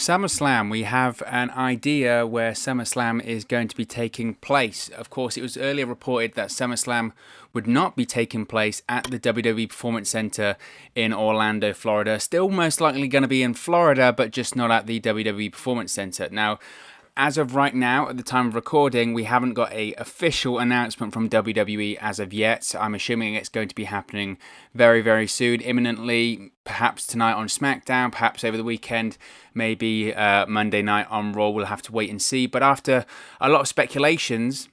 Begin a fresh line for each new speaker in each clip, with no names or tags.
SummerSlam, we have an idea where SummerSlam is going to be taking place. Of course, it was earlier reported that SummerSlam would not be taking place at the WWE Performance Center in Orlando, Florida. Still most likely going to be in Florida, but just not at the WWE Performance Center. Now, as of right now, at the time of recording, we haven't got a official announcement from WWE as of yet. I'm assuming it's going to be happening very, very soon, imminently, perhaps tonight on SmackDown, perhaps over the weekend, maybe Monday night on Raw. We'll have to wait and see. But after a lot of speculations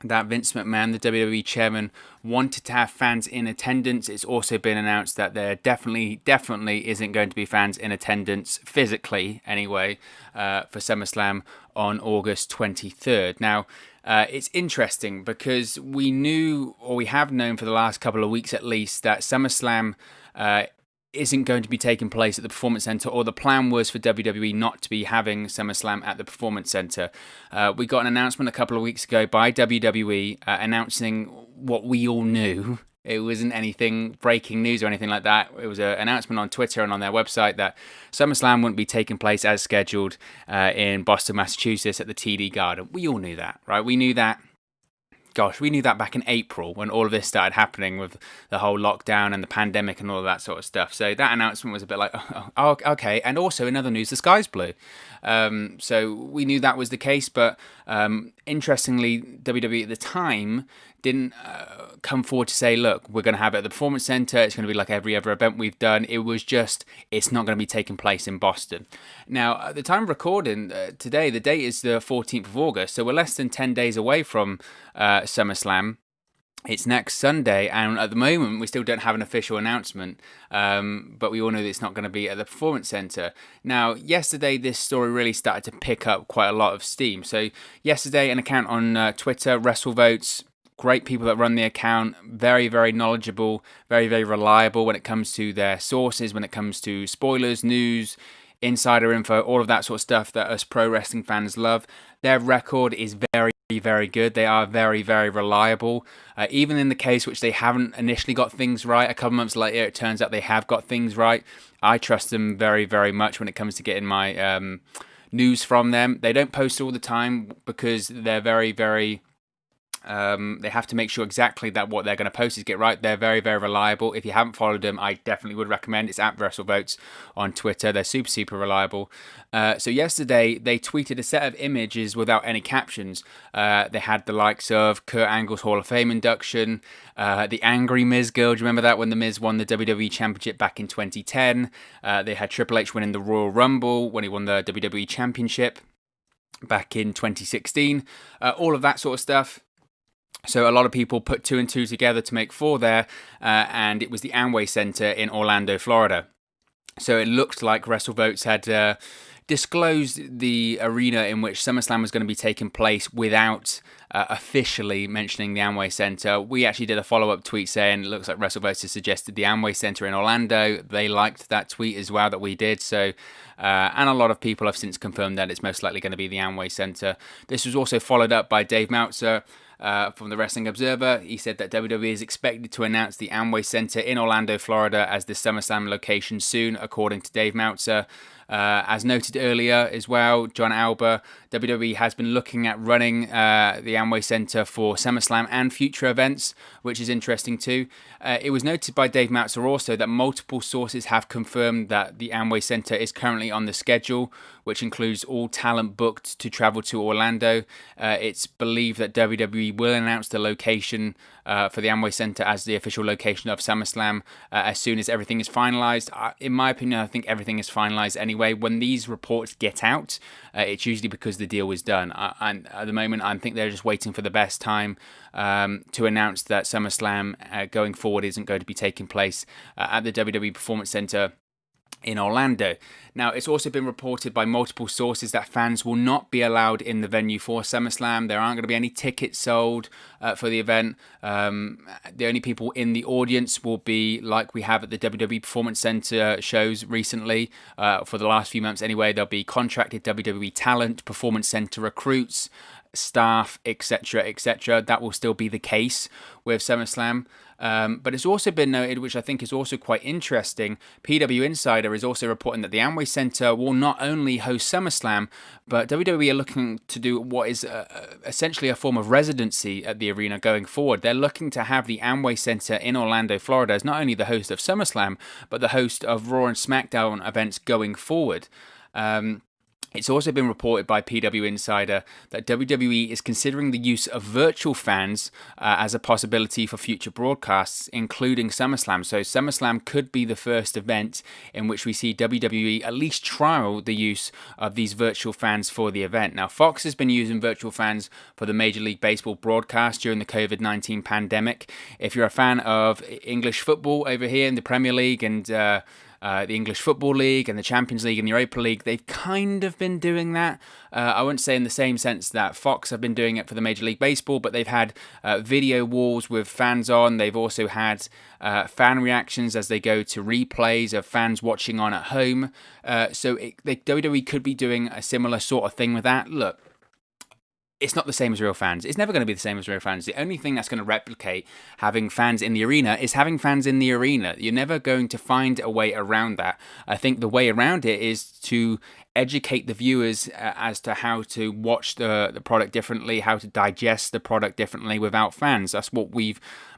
that Vince McMahon, the WWE chairman, wanted to have fans in attendance, it's also been announced that there definitely isn't going to be fans in attendance, physically anyway, for SummerSlam on August 23rd. Now, it's interesting because we knew, or we have known for the last couple of weeks at least, that SummerSlam isn't going to be taking place at the Performance Center, or the plan was for WWE not to be having SummerSlam at the Performance Center. We got an announcement a couple of weeks ago by WWE announcing what we all knew. It wasn't anything breaking news or anything like that. It was an announcement on Twitter and on their website that SummerSlam wouldn't be taking place as scheduled in Boston, Massachusetts at the TD Garden. We all knew that, right? We knew that. Gosh, we knew that back in April when all of this started happening with the whole lockdown and the pandemic and all of that sort of stuff. So that announcement was a bit like, oh, okay. And also in other news, the sky's blue. So we knew that was the case. But interestingly, WWE at the time didn't come forward to say, look, we're going to have it at the Performance Center. It's going to be like every other event we've done. It was just, it's not going to be taking place in Boston. Now, at the time of recording today, the date is the 14th of August. So we're less than 10 days away from SummerSlam. It's next Sunday, and at the moment we still don't have an official announcement, but we all know that it's not going to be at the Performance Center. Now, yesterday this story really started to pick up quite a lot of steam. So yesterday, an account on Twitter, WrestleVotes, great people that run the account, very, very knowledgeable, very, very reliable when it comes to their sources, when it comes to spoilers, news, insider info, all of that sort of stuff that us pro wrestling fans love. Their record is very, very good. They are very, very reliable. Even in the case which they haven't initially got things right, a couple months later it turns out they have got things right. I trust them very, very much when it comes to getting my news from them. They don't post all the time because they're very, very... they have to make sure exactly that what they're going to post is get right. They're very, very reliable. If you haven't followed them, I definitely would recommend. It's at WrestleVotes on Twitter. They're super, super reliable. So yesterday, they tweeted a set of images without any captions. They had the likes of Kurt Angle's Hall of Fame induction, the Angry Miz girl. Do you remember that when the Miz won the WWE Championship back in 2010? They had Triple H winning the Royal Rumble when he won the WWE Championship back in 2016. All of that sort of stuff. So a lot of people put two and two together to make four there, and it was the Amway Center in Orlando, Florida. So it looked like WrestleVotes had disclosed the arena in which SummerSlam was going to be taking place without officially mentioning the Amway Center. We actually did a follow-up tweet saying it looks like WrestleVotes has suggested the Amway Center in Orlando. They liked that tweet as well that we did. So, and a lot of people have since confirmed that it's most likely going to be the Amway Center. This was also followed up by Dave Meltzer from the Wrestling Observer. He said that WWE is expected to announce the Amway Center in Orlando, Florida as the SummerSlam location soon, according to Dave Meltzer. As noted earlier as well, John Alba, WWE has been looking at running the Amway Center for SummerSlam and future events, which is interesting too. It was noted by Dave Meltzer also that multiple sources have confirmed that the Amway Center is currently on the schedule, which includes all talent booked to travel to Orlando. It's believed that WWE will announce the location for the Amway Center as the official location of SummerSlam as soon as everything is finalized. In my opinion, I think everything is finalized anyway. When these reports get out, it's usually because the deal is done. And at the moment, I think they're just waiting for the best time to announce that SummerSlam going forward isn't going to be taking place at the WWE Performance Center in Orlando. Now, it's also been reported by multiple sources that fans will not be allowed in the venue for SummerSlam. There aren't going to be any tickets sold for the event. The only people in the audience will be like we have at the WWE Performance Center shows recently. For the last few months anyway, there'll be contracted WWE talent, Performance Center recruits, staff, etc., etc. That will still be the case with SummerSlam. But it's also been noted, which I think is also quite interesting, PW Insider is also reporting that the Amway Center will not only host SummerSlam, but WWE are looking to do what is essentially a form of residency at the arena going forward. They're looking to have the Amway Center in Orlando, Florida, as not only the host of SummerSlam, but the host of Raw and SmackDown events going forward. It's also been reported by PW Insider that WWE is considering the use of virtual fans as a possibility for future broadcasts, including SummerSlam. So SummerSlam could be the first event in which we see WWE at least trial the use of these virtual fans for the event. Now, Fox has been using virtual fans for the Major League Baseball broadcast during the COVID-19 pandemic. If you're a fan of English football over here in the Premier League and the English Football League and the Champions League and the Europa League, they've kind of been doing that. I wouldn't say in the same sense that Fox have been doing it for the Major League Baseball, but they've had video walls with fans on. They've also had fan reactions as they go to replays of fans watching on at home. WWE could be doing a similar sort of thing with that. Look, it's not the same as real fans. It's never going to be the same as real fans. The only thing that's going to replicate having fans in the arena is having fans in the arena. You're never going to find a way around that. I think the way around it is to educate the viewers as to how to watch the product differently, how to digest the product differently without fans. That's what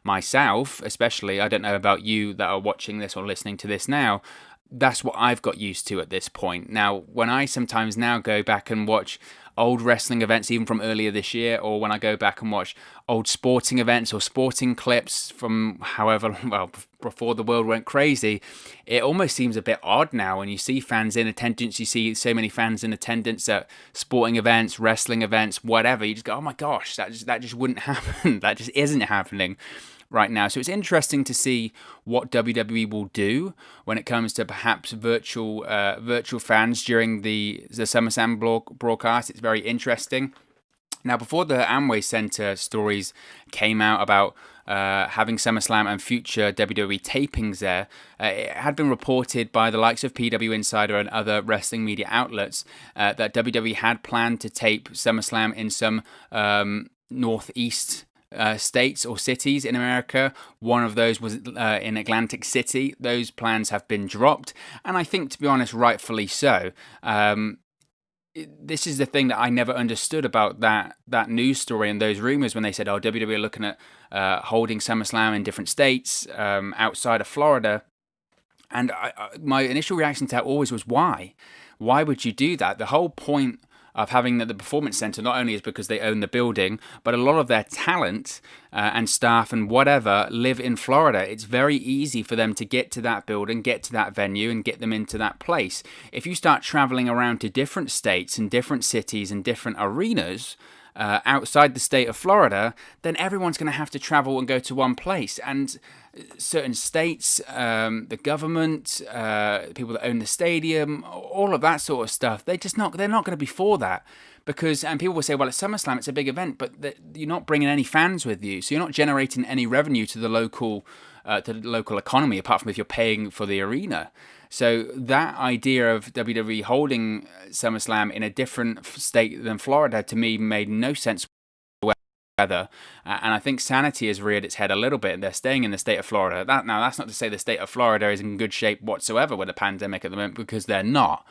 myself especially, I don't know about you that are watching this or listening to this now, that's what I've got used to at this point. Now, when I sometimes now go back and watch old wrestling events, even from earlier this year, or when I go back and watch old sporting events or sporting clips from before the world went crazy, it almost seems a bit odd now when you see fans in attendance. You see so many fans in attendance at sporting events, wrestling events, whatever. You just go, oh my gosh, that just wouldn't happen. That just isn't happening right now. So it's interesting to see what WWE will do when it comes to perhaps virtual fans during the SummerSlam broadcast. It's very interesting. Now, before the Amway Center stories came out about having SummerSlam and future WWE tapings there, it had been reported by the likes of PW Insider and other wrestling media outlets that WWE had planned to tape SummerSlam in some northeast states or cities in America. One of those was in Atlantic City. Those plans have been dropped, and I think, to be honest, rightfully so. This is the thing that I never understood about that news story and those rumors when they said, WWE are looking at holding SummerSlam in different states outside of Florida. And my initial reaction to that always was, why? Why would you do that? The whole point of having the Performance Center not only is because they own the building, but a lot of their talent and staff and whatever live in Florida. It's very easy for them to get to that building, get to that venue, and get them into that place. If you start traveling around to different states and different cities and different arenas outside the state of Florida, then everyone's going to have to travel and go to one place. And certain states, the government, people that own the stadium, all of that sort of stuff, they're not going to be for that. And people will say, well, at SummerSlam, it's a big event, but you're not bringing any fans with you. So you're not generating any revenue to the local economy, apart from if you're paying for the arena. So that idea of WWE holding SummerSlam in a different state than Florida, to me, made no sense whether. And I think sanity has reared its head a little bit. They're staying in the state of Florida. Now, that's not to say the state of Florida is in good shape whatsoever with the pandemic at the moment, because they're not.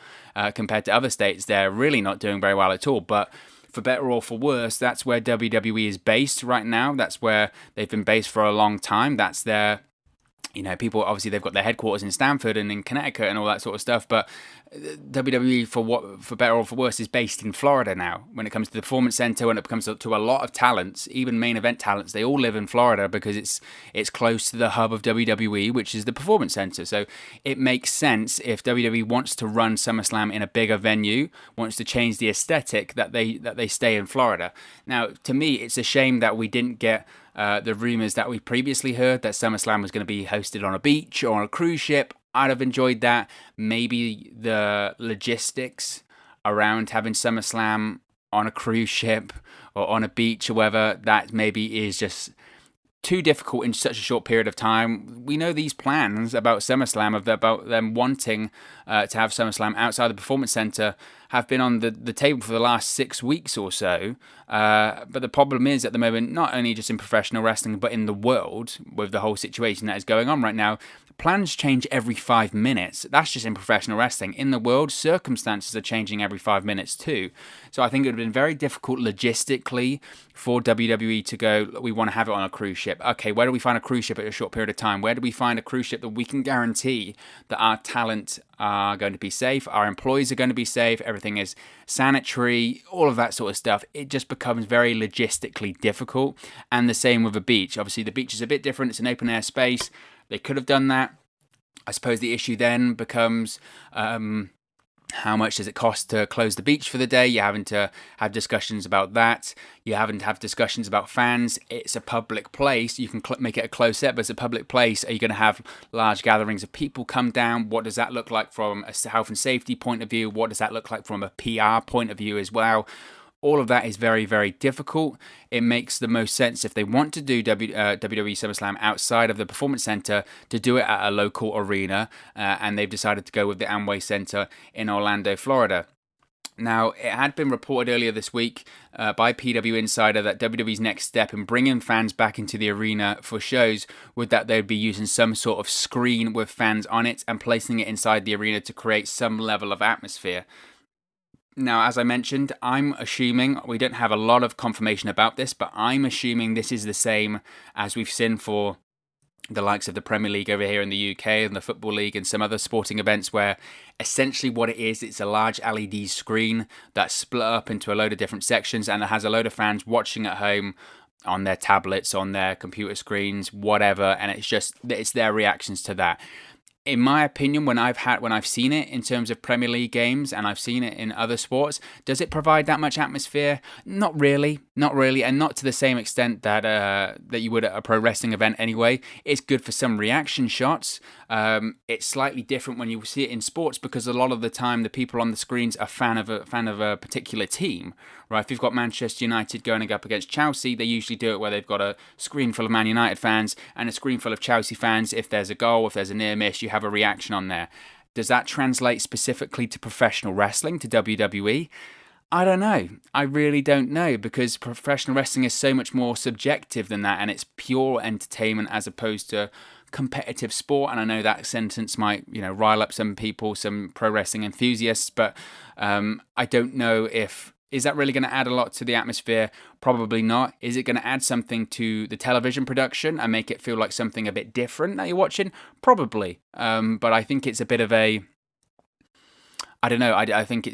Compared to other states, they're really not doing very well at all. But for better or for worse, that's where WWE is based right now. That's where they've been based for a long time. That's their... people, obviously, they've got their headquarters in Stamford and in Connecticut and all that sort of stuff, but WWE, for better or for worse, is based in Florida now. When it comes to the Performance Center, when it comes to a lot of talents, even main event talents, they all live in Florida because it's close to the hub of WWE, which is the Performance Center. So it makes sense if WWE wants to run SummerSlam in a bigger venue, wants to change the aesthetic, that they stay in Florida. Now, to me, it's a shame that we didn't get the rumors that we previously heard that SummerSlam was going to be hosted on a beach or on a cruise ship. I'd have enjoyed that. Maybe the logistics around having SummerSlam on a cruise ship or on a beach or whatever, that maybe is just too difficult in such a short period of time. We know these plans about SummerSlam, about them wanting to have SummerSlam outside the Performance Center, have been on the table for the last 6 weeks or so. But the problem is at the moment, not only just in professional wrestling, but in the world with the whole situation that is going on right now, plans change every 5 minutes. That's just in professional wrestling. In the world, circumstances are changing every 5 minutes too. So I think it would have been very difficult logistically for WWE to go, we want to have it on a cruise ship. Okay, where do we find a cruise ship at a short period of time? Where do we find a cruise ship that we can guarantee that our talent are going to be safe, our employees are going to be safe, everything is sanitary, all of that sort of stuff? It just becomes very logistically difficult. And the same with a beach. Obviously, the beach is a bit different. It's an open air space. They could have done that. I suppose the issue then becomes how much does it cost to close the beach for the day? You're having to have discussions about that. You're having to have discussions about fans. It's a public place. You can make it a closed set, but it's a public place. Are you going to have large gatherings of people come down? What does that look like from a health and safety point of view? What does that look like from a PR point of view as well? All of that is very, very difficult. It makes the most sense if they want to do WWE SummerSlam outside of the Performance Center to do it at a local arena, and they've decided to go with the Amway Center in Orlando, Florida. Now, it had been reported earlier this week by PW Insider that WWE's next step in bringing fans back into the arena for shows would that they'd be using some sort of screen with fans on it and placing it inside the arena to create some level of atmosphere. Now, as I mentioned, I'm assuming, we don't have a lot of confirmation about this, but I'm assuming this is the same as we've seen for the likes of the Premier League over here in the UK and the Football League and some other sporting events, where essentially what it is, it's a large LED screen that's split up into a load of different sections, and it has a load of fans watching at home on their tablets, on their computer screens, whatever, and it's their reactions to that. In my opinion, when I've seen it in terms of Premier League games, and I've seen it in other sports, does it provide that much atmosphere? Not really, and not to the same extent that you would at a pro wrestling event anyway. It's good for some reaction shots. It's slightly different when you see it in sports, because a lot of the time the people on the screens are fan of a particular team, right? If you've got Manchester United going up against Chelsea, they usually do it where they've got a screen full of Man United fans and a screen full of Chelsea fans. If there's a goal, if there's a near miss, you have a reaction on there. Does that translate specifically to professional wrestling, to WWE? I don't know. I really don't know, because professional wrestling is so much more subjective than that, and it's pure entertainment as opposed to competitive sport. And I know that sentence might, rile up some people, some pro wrestling enthusiasts, but I don't know if is that really going to add a lot to the atmosphere? Probably not. Is it going to add something to the television production and make it feel like something a bit different that you're watching? Probably. But I think it's a bit of a, I don't know. I think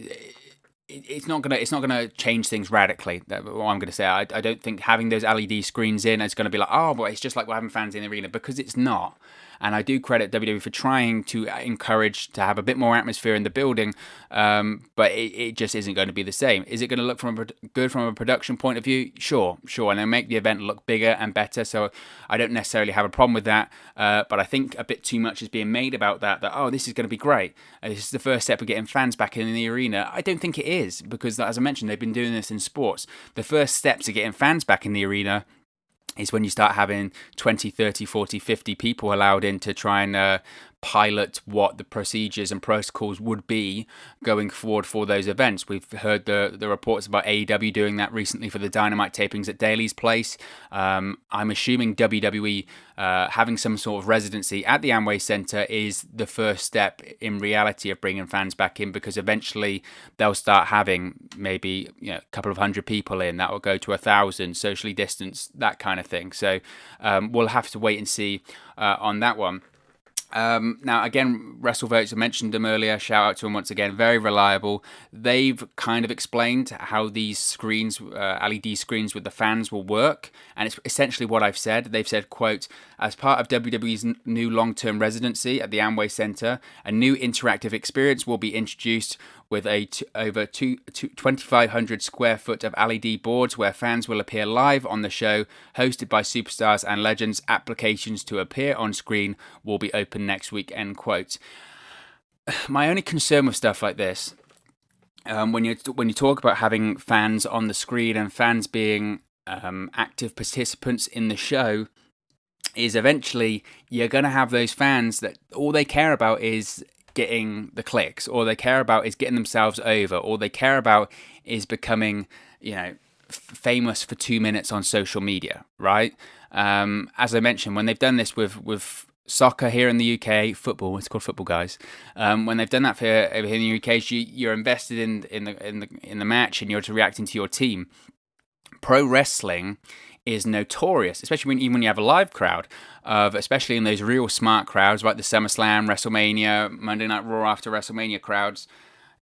it's not gonna change things radically. That's what I'm gonna say. I don't think having those LED screens in is gonna be like, oh, but it's just like we're having fans in the arena, because it's not. And I do credit WWE for trying to encourage to have a bit more atmosphere in the building, but it just isn't going to be the same. Is it going to look good from a production point of view? Sure, and they'll make the event look bigger and better. So I don't necessarily have a problem with that. But I think a bit too much is being made about that. Oh, this is going to be great. This is the first step of getting fans back in the arena. I don't think it is, because as I mentioned, they've been doing this in sports. The first step to getting fans back in the arena is when you start having 20, 30, 40, 50 people allowed in to try and pilot what the procedures and protocols would be going forward for those events. We've heard the reports about AEW doing that recently for the Dynamite tapings at Daly's Place. I'm assuming WWE having some sort of residency at the Amway Center is the first step in reality of bringing fans back in, because eventually they'll start having maybe a couple of hundred people in. That will go to 1,000, socially distanced, that kind of thing. So we'll have to wait and see on that one. Now, again, WrestleVotes, I mentioned them earlier. Shout out to them once again. Very reliable. They've kind of explained how these screens, LED screens with the fans, will work. And it's essentially what I've said. They've said, quote, as part of WWE's new long-term residency at the Amway Center, a new interactive experience will be introduced with over 2,500 square foot of LED boards where fans will appear live on the show, hosted by superstars and legends. Applications to appear on screen will be open next week, end quote. My only concern with stuff like this, when you talk about having fans on the screen and fans being active participants in the show, is eventually you're going to have those fans that all they care about is getting the clicks. All they care about is getting themselves over. All they care about is becoming, famous for 2 minutes on social media, right? As I mentioned, when they've done this with soccer here in the UK, football, it's called football, guys. When they've done that for over here in the UK, you're invested in the match and you're reacting to your team. Pro wrestling is notorious, especially even when you have a live crowd, especially in those real smart crowds, like the SummerSlam, WrestleMania, Monday Night Raw after WrestleMania crowds.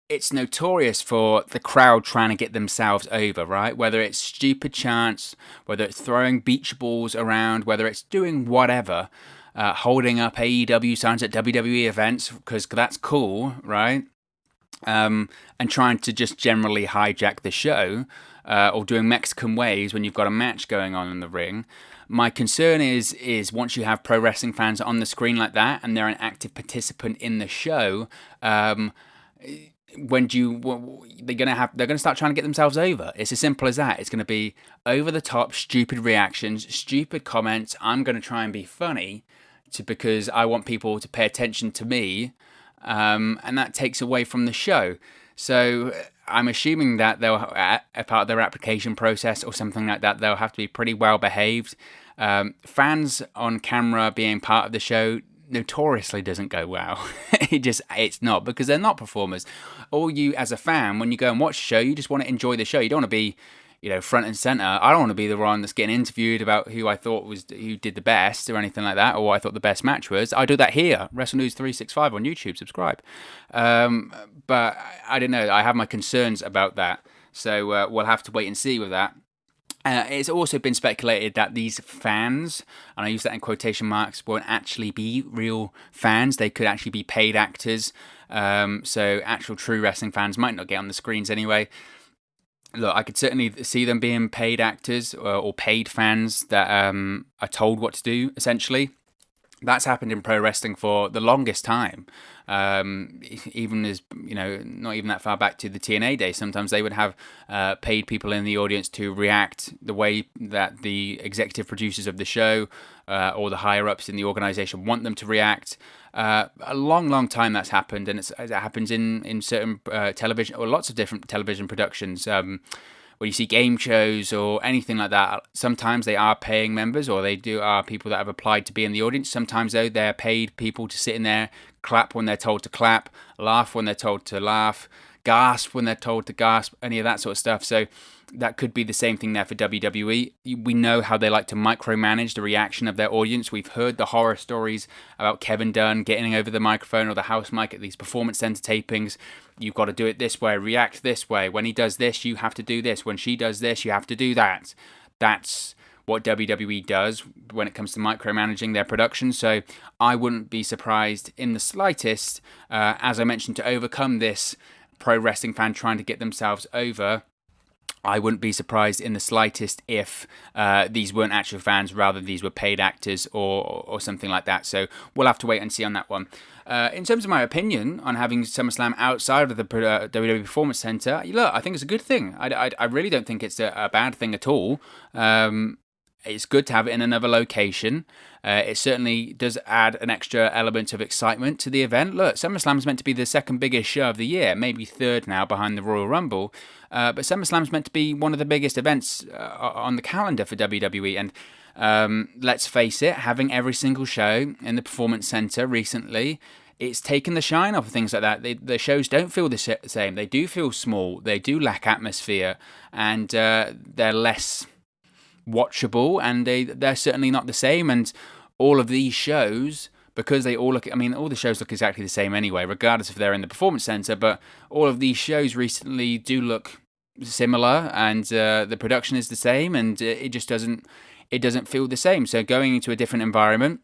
It's notorious for the crowd trying to get themselves over, right? Whether it's stupid chants, whether it's throwing beach balls around, whether it's doing whatever, holding up AEW signs at WWE events, because that's cool, right? And trying to just generally hijack the show, or doing Mexican ways when you've got a match going on in the ring. My concern is once you have pro wrestling fans on the screen like that, and they're an active participant in the show, they're gonna start trying to get themselves over. It's as simple as that. It's gonna be over the top, stupid reactions, stupid comments. I'm gonna try and be funny, because I want people to pay attention to me, and that takes away from the show. So I'm assuming that they'll, a part of their application process or something like that, they'll have to be pretty well behaved. Fans on camera being part of the show notoriously doesn't go well. It's not, because they're not performers. Or you, as a fan, when you go and watch the show, you just want to enjoy the show. You don't want to be, front and center. I don't want to be the one that's getting interviewed about who did the best or anything like that, or what I thought the best match was. I do that here, Wrestle News 365 on YouTube. Subscribe. But I don't know. I have my concerns about that. So we'll have to wait and see with that. It's also been speculated that these fans, and I use that in quotation marks, won't actually be real fans. They could actually be paid actors. So actual true wrestling fans might not get on the screens anyway. Look, I could certainly see them being paid actors or paid fans that are told what to do, essentially. That's happened in pro wrestling for the longest time. Even as, not even that far back to the TNA days, sometimes they would have paid people in the audience to react the way that the executive producers of the show or the higher-ups in the organization want them to react. A long time that's happened, and it happens in certain television, or lots of different television productions. When you see game shows or anything like that, sometimes they are paying members, or are people that have applied to be in the audience. Sometimes, though, they're paid people to sit in there, clap when they're told to clap, laugh when they're told to laugh, gasp when they're told to gasp, any of that sort of stuff. So that could be the same thing there for WWE. We know how they like to micromanage the reaction of their audience. We've heard the horror stories about Kevin Dunn getting over the microphone or the house mic at these performance center tapings. You've got to do it this way, react this way. When he does this, you have to do this. When she does this, you have to do that. That's what WWE does when it comes to micromanaging their production. So I wouldn't be surprised in the slightest, as I mentioned, to overcome this pro wrestling fan trying to get themselves over. I wouldn't be surprised in the slightest if these weren't actual fans, rather these were paid actors or something like that. So we'll have to wait and see on that one. In terms of my opinion on having SummerSlam outside of the WWE Performance Center, look, I think it's a good thing. I really don't think it's a bad thing at all. It's good to have it in another location. It certainly does add an extra element of excitement to the event. Look, SummerSlam is meant to be the second biggest show of the year, maybe third now behind the Royal Rumble. But SummerSlam is meant to be one of the biggest events on the calendar for WWE. And let's face it, having every single show in the Performance Center recently, it's taken the shine off of things like that. The shows don't feel the same. They do feel small. They do lack atmosphere. And they're less watchable, and they're certainly not the same. And all of these shows, because they all look, all the shows look exactly the same anyway, regardless if they're in the Performance Center, but all of these shows recently do look similar, and the production is the same, and it just doesn't feel the same. So going into a different environment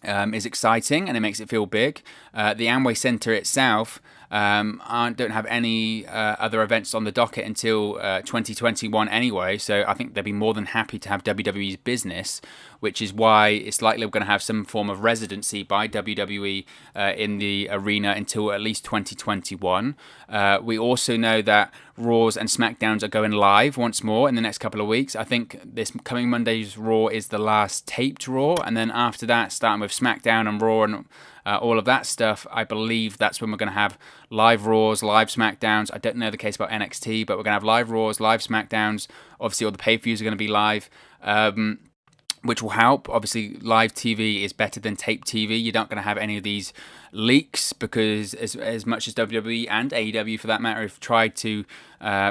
is exciting, and it makes it feel big. The Amway Center itself don't have any other events on the docket until 2021 anyway, so I think they'd be more than happy to have WWE's business which is why it's likely we're going to have some form of residency by WWE in the arena until at least 2021. We also know that Raws and SmackDowns are going live once more in the next couple of weeks. I think this coming Monday's Raw is the last taped Raw, and then after that, starting with SmackDown and Raw and all of that stuff, I believe that's when we're going to have live Raws, live SmackDowns. I don't know the case about NXT, but we're going to have live Raws, live SmackDowns. Obviously, all the pay-per-views are going to be live, which will help. Obviously, live TV is better than tape TV. You're not going to have any of these leaks because as much as WWE and AEW, for that matter, have tried to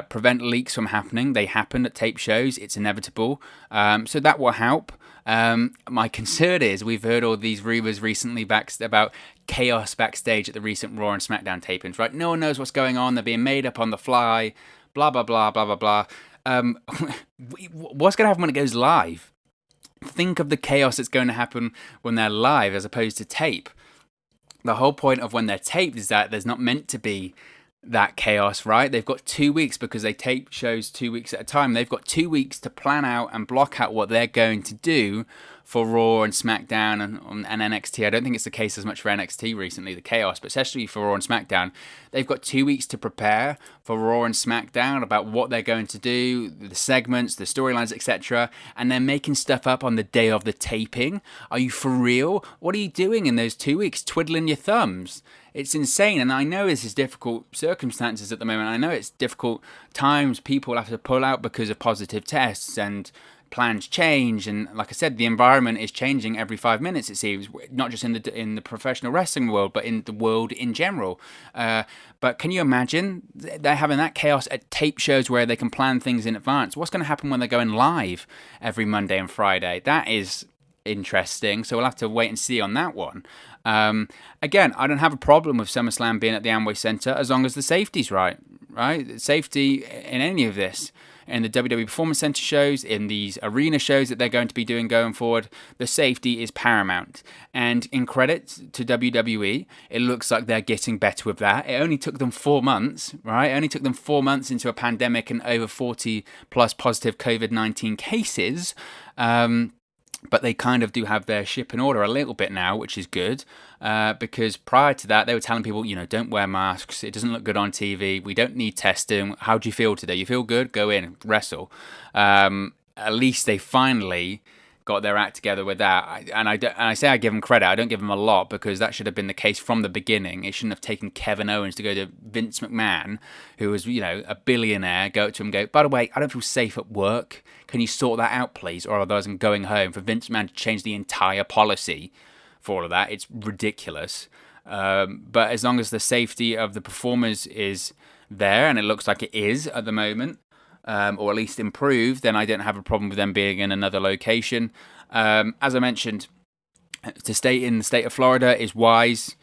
prevent leaks from happening, they happen at tape shows. It's inevitable. So that will help. My concern is we've heard all these rumors recently about chaos backstage at the recent Raw and SmackDown tapings, right? No one knows what's going on. They're being made up on the fly, blah, blah, blah, blah, blah, blah. What's going to happen when it goes live? Think of the chaos that's going to happen when they're live as opposed to tape. The whole point of when they're taped is that there's not meant to be that chaos, right? They've got 2 weeks because they tape shows 2 weeks at a time. They've got 2 weeks to plan out and block out what they're going to do for Raw and SmackDown and NXT. I don't think it's the case as much for NXT recently, the chaos, but especially for Raw and SmackDown. They've got 2 weeks to prepare for Raw and SmackDown about what they're going to do, the segments, the storylines, etc. And they're making stuff up on the day of the taping. Are you for real? What are you doing in those 2 weeks? Twiddling your thumbs? It's insane, and I know this is difficult circumstances at the moment. I know it's difficult times. People have to pull out because of positive tests, and plans change. And like I said, the environment is changing every 5 minutes. It seems, not just in the professional wrestling world, but in the world in general. But can you imagine they're having that chaos at tape shows where they can plan things in advance? What's going to happen when they're going live every Monday and Friday? That is interesting. So we'll have to wait and see on that one. Again, I don't have a problem with SummerSlam being at the Amway Center as long as the safety's right? Safety in any of this, in the WWE Performance Center shows, in these arena shows that they're going to be doing going forward, the safety is paramount. And in credit to WWE, it looks like they're getting better with that. It only took them 4 months, right? It only took them 4 months into a pandemic and over 40 plus positive COVID-19 cases. But they kind of do have their ship in order a little bit now, which is good. Because prior to that, they were telling people, don't wear masks. It doesn't look good on TV. We don't need testing. How do you feel today? You feel good? Go in, wrestle. At least they finally got their act together with that. And I say I give them credit. I don't give them a lot because that should have been the case from the beginning. It shouldn't have taken Kevin Owens to go to Vince McMahon, who was, a billionaire, go up to him and go, by the way, I don't feel safe at work. Can you sort that out, please? Or otherwise I'm going home. For Vince McMahon to change the entire policy for all of that, it's ridiculous. But as long as the safety of the performers is there, and it looks like it is at the moment, or at least improved, then I don't have a problem with them being in another location. As I mentioned, to stay in the state of Florida is wise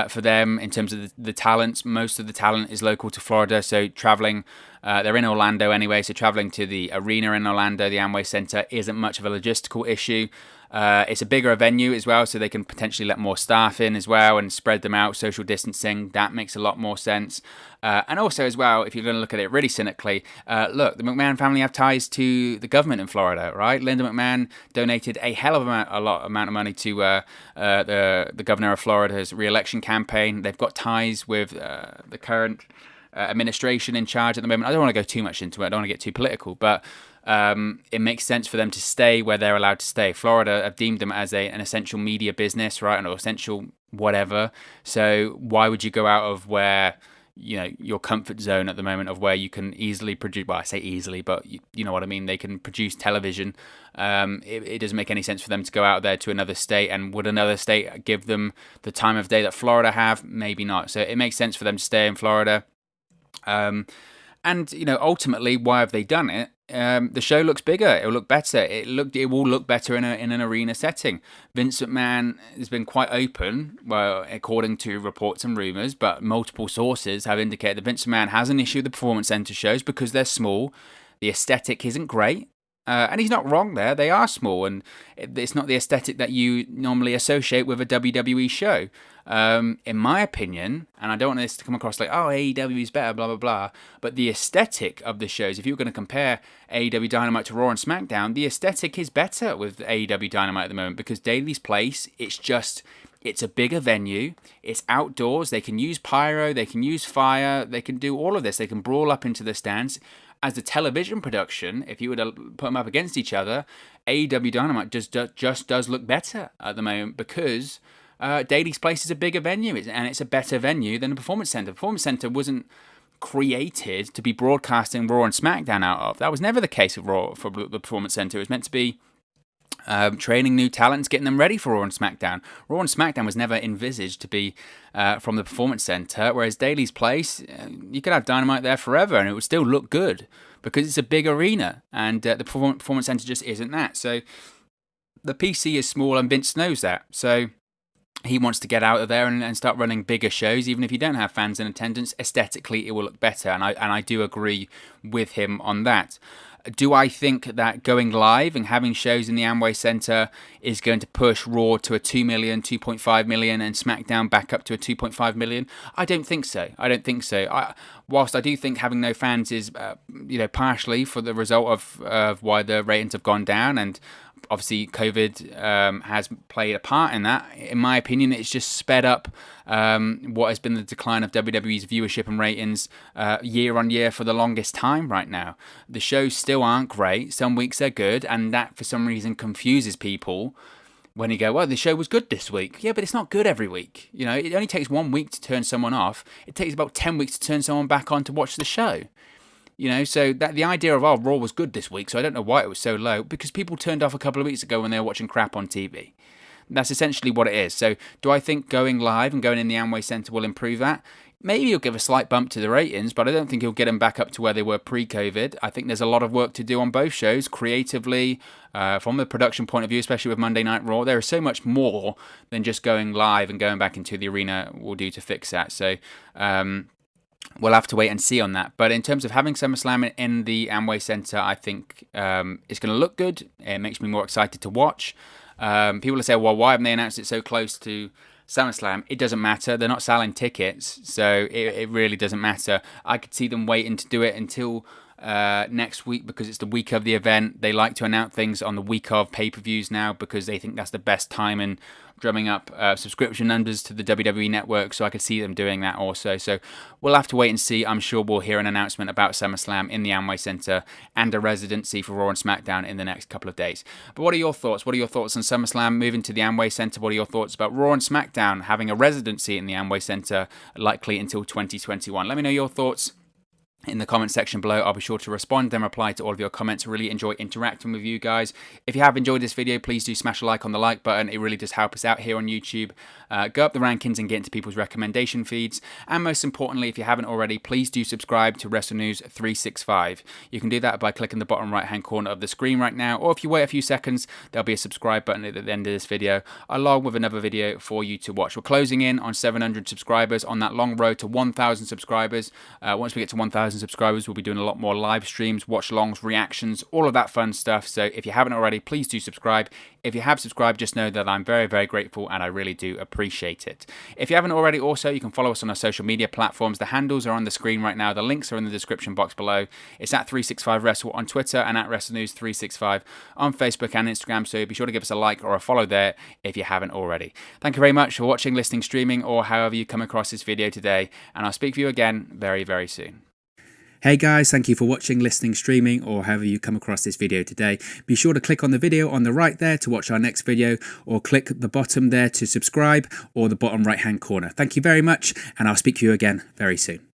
for them in terms of the talents. Most of the talent is local to Florida, so traveling, they're in Orlando anyway, so traveling to the arena in Orlando, the Amway Center, isn't much of a logistical issue. It's a bigger venue as well, so they can potentially let more staff in as well and spread them out, social distancing. That makes a lot more sense. And also as well, if you're going to look at it really cynically, look, the McMahon family have ties to the government in Florida, right? Linda McMahon donated a hell of amount of money to the governor of Florida's re-election campaign. They've got ties with the current administration in charge at the moment. I don't want to go too much into it. I don't want to get too political, but it makes sense for them to stay where they're allowed to stay. Florida have deemed them as an essential media business, right? Or essential whatever. So why would you go out of where, your comfort zone at the moment of where you can easily produce, well, I say easily, but you know what I mean? They can produce television. It doesn't make any sense for them to go out there to another state. And would another state give them the time of day that Florida have? Maybe not. So it makes sense for them to stay in Florida. And, ultimately, why have they done it? The show looks bigger. It will look better. It will look better in an arena setting. Vince McMahon has been quite open, well, according to reports and rumors, but multiple sources have indicated that Vince McMahon has an issue with the Performance Center shows because they're small. The aesthetic isn't great. And he's not wrong there. They are small, and it's not the aesthetic that you normally associate with a WWE show. In my opinion, and I don't want this to come across like, oh, AEW is better, blah, blah, blah, but the aesthetic of the shows, if you were going to compare AEW Dynamite to Raw and SmackDown, the aesthetic is better with AEW Dynamite at the moment, because Daily's Place, it's a bigger venue, it's outdoors, they can use pyro, they can use fire, they can do all of this, they can brawl up into the stands. As the television production, if you were to put them up against each other, AEW Dynamite just does look better at the moment, because Daily's Place is a bigger venue, and it's a better venue than the Performance Center. The Performance Center wasn't created to be broadcasting Raw and SmackDown out of. That was never the case with Raw for the Performance Center. It was meant to be training new talents, getting them ready for Raw and SmackDown. Raw and SmackDown was never envisaged to be from the Performance Center, whereas Daily's Place, you could have Dynamite there forever and it would still look good, because it's a big arena, and the Performance Center just isn't that. So the PC is small, and Vince knows that. So he wants to get out of there and start running bigger shows. Even if you don't have fans in attendance, aesthetically it will look better, and I do agree with him on that. Do I think that going live and having shows in the Amway Center is going to push Raw to a 2 million, 2.5 million, and SmackDown back up to a 2.5 million? I don't think so. Whilst I do think having no fans is, partially for the result of why the ratings have gone down, and obviously COVID has played a part in that. In my opinion, it's just sped up what has been the decline of WWE's viewership and ratings year on year for the longest time right now. The shows still aren't great. Some weeks they're good, and that for some reason confuses people when you go, well, the show was good this week. Yeah, but it's not good every week. It only takes 1 week to turn someone off. It takes about 10 weeks to turn someone back on to watch the show. So that the idea of, oh, Raw was good this week, so I don't know why it was so low, because people turned off a couple of weeks ago when they were watching crap on TV. That's essentially what it is. So do I think going live and going in the Amway Center will improve that? Maybe it'll give a slight bump to the ratings, but I don't think it'll get them back up to where they were pre-COVID. I think there's a lot of work to do on both shows, creatively, from the production point of view, especially with Monday Night Raw. There is so much more than just going live and going back into the arena will do to fix that. So, we'll have to wait and see on that. But in terms of having SummerSlam in the Amway Center, I think it's going to look good. It makes me more excited to watch. People will say, well, why haven't they announced it so close to SummerSlam? It doesn't matter. They're not selling tickets, so it really doesn't matter. I could see them waiting to do it until next week, because it's the week of the event. They like to announce things on the week of pay-per-views now, because they think that's the best time in drumming up subscription numbers to the WWE Network, so I could see them doing that also. So we'll have to wait and see. I'm sure we'll hear an announcement about SummerSlam in the Amway Center and a residency for Raw and SmackDown in the next couple of days. But what are your thoughts? What are your thoughts on SummerSlam moving to the Amway Center? What are your thoughts about Raw and SmackDown having a residency in the Amway Center, likely until 2021? Let me know your thoughts in the comment section below. I'll be sure to respond and reply to all of your comments. I really enjoy interacting with you guys. If you have enjoyed this video, please do smash a like on the like button. It really does help us out here on YouTube. Go up the rankings and get into people's recommendation feeds. And most importantly, if you haven't already, please do subscribe to Wrestle News 365. You can do that by clicking the bottom right hand corner of the screen right now, or if you wait a few seconds, there'll be a subscribe button at the end of this video, along with another video for you to watch. We're closing in on 700 subscribers on that long road to 1,000 subscribers. Once we get to 1,000 subscribers, we'll be doing a lot more live streams, watch longs, reactions, all of that fun stuff. So if you haven't already, please do subscribe. If you have subscribed, just know that I'm very, very grateful, and I really do appreciate it. If you haven't already, also, you can follow us on our social media platforms. The handles are on the screen right now. The links are in the description box below. It's at 365Wrestle on Twitter and at WrestleNews365 on Facebook and Instagram. So be sure to give us a like or a follow there if you haven't already. Thank you very much for watching, listening, streaming, or however you come across this video today. And I'll speak to you again very, very soon. Hey guys, thank you for watching, listening, streaming, or however you come across this video today. Be sure to click on the video on the right there to watch our next video, or click the bottom there to subscribe, or the bottom right hand corner. Thank you very much, and I'll speak to you again very soon.